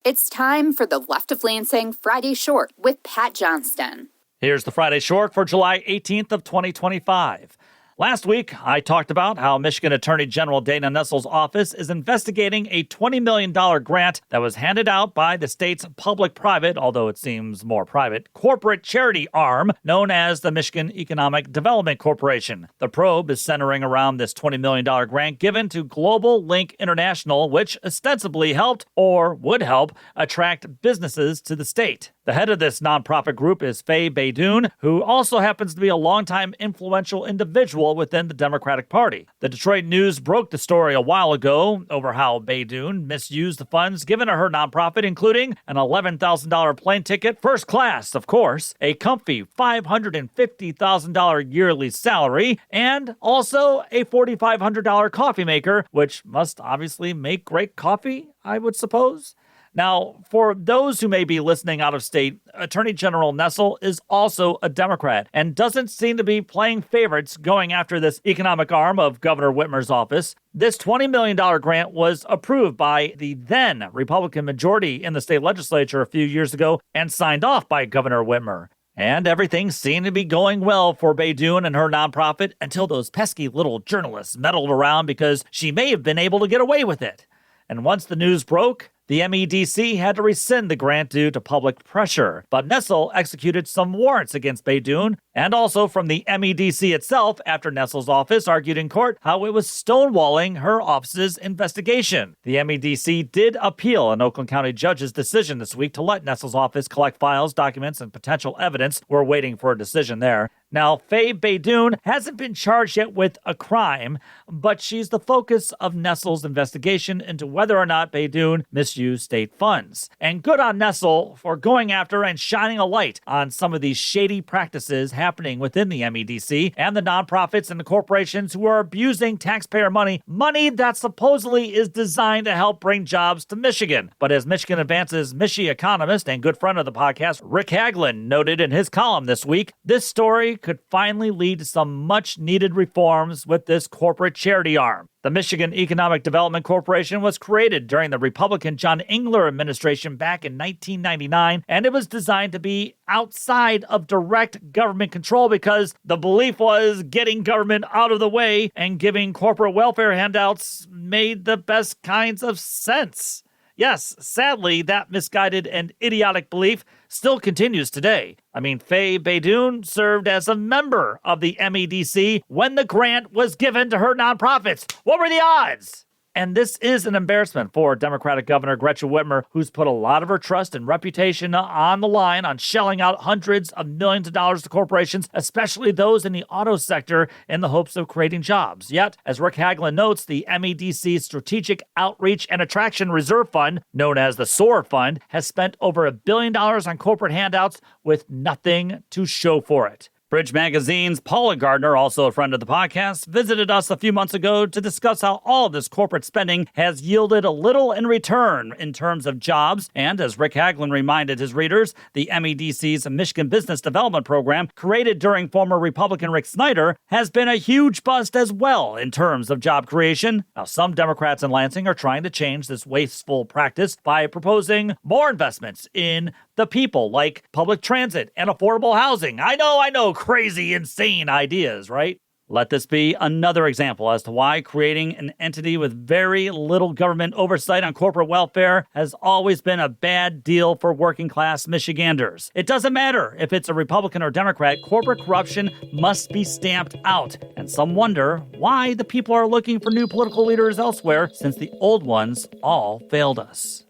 It's time for the Left of Lansing Friday Short with Pat Johnston. Here's the Friday Short for July 18th of 2025. Last week, I talked about how Michigan Attorney General Dana Nessel's office is investigating a $20 million grant that was handed out by the state's public-private, although it seems more private, corporate charity arm known as the Michigan Economic Development Corporation. The probe is centering around this $20 million grant given to Global Link International, which ostensibly helped or would help attract businesses to the state. The head of this nonprofit group is Fay Beydoun, who also happens to be a longtime influential individual within the Democratic Party. The Detroit News broke the story a while ago over how Beydoun misused the funds given to her nonprofit, including an $11,000 plane ticket, first class, of course, a comfy $550,000 yearly salary, and also a $4,500 coffee maker, which must obviously make great coffee, I would suppose. Now, for those who may be listening out of state, Attorney General Nessel is also a Democrat and doesn't seem to be playing favorites going after this economic arm of Governor Whitmer's office. This $20 million grant was approved by the then Republican majority in the state legislature a few years ago and signed off by Governor Whitmer. And everything seemed to be going well for Beydoun and her nonprofit until those pesky little journalists meddled around because she may have been able to get away with it. And once the news broke, the MEDC had to rescind the grant due to public pressure, but Nessel executed some warrants against Beydoun and also from the MEDC itself after Nessel's office argued in court how it was stonewalling her office's investigation. The MEDC did appeal an Oakland County judge's decision this week to let Nessel's office collect files, documents, and potential evidence. We're waiting for a decision there. Now, Fay Beydoun hasn't been charged yet with a crime, but she's the focus of Nessel's investigation into whether or not Beydoun misused state funds. And good on Nessel for going after and shining a light on some of these shady practices happening within the MEDC and the nonprofits and the corporations who are abusing taxpayer money that supposedly is designed to help bring jobs to Michigan. But as Michigan Advance's Michi economist and good friend of the podcast, Rick Hagelin, noted in his column this week, this story could finally lead to some much-needed reforms with this corporate charity arm. The Michigan Economic Development Corporation was created during the Republican John Engler administration back in 1999, and it was designed to be outside of direct government control because the belief was getting government out of the way and giving corporate welfare handouts made the best kinds of sense. Yes, sadly, that misguided and idiotic belief still continues today. I mean, Fay Beydoun served as a member of the MEDC when the grant was given to her nonprofits. What were the odds? And this is an embarrassment for Democratic Governor Gretchen Whitmer, who's put a lot of her trust and reputation on the line on shelling out hundreds of millions of dollars to corporations, especially those in the auto sector, in the hopes of creating jobs. Yet, as Rick Hagelin notes, the MEDC's Strategic Outreach and Attraction Reserve Fund, known as the SOAR Fund, has spent over $1 billion on corporate handouts with nothing to show for it. Bridge Magazine's Paula Gardner, also a friend of the podcast, visited us a few months ago to discuss how all of this corporate spending has yielded a little in return in terms of jobs. And as Rick Hagelin reminded his readers, the MEDC's Michigan Business Development Program, created during former Republican Rick Snyder, has been a huge bust as well in terms of job creation. Now, some Democrats in Lansing are trying to change this wasteful practice by proposing more investments in the people, like public transit and affordable housing. I know, crazy, insane ideas, right? Let this be another example as to why creating an entity with very little government oversight on corporate welfare has always been a bad deal for working-class Michiganders. It doesn't matter if it's a Republican or Democrat, corporate corruption must be stamped out. And some wonder why the people are looking for new political leaders elsewhere since the old ones all failed us.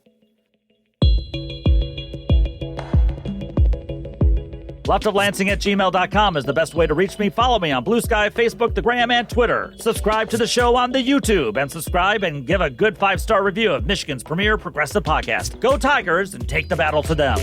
leftoflansing@gmail.com is the best way to reach me. Follow me on Blue Sky, Facebook, the Gram, and Twitter. Subscribe to the show on the YouTube, and subscribe and give a good 5-star review of Michigan's premier progressive podcast. Go Tigers and take the battle to them.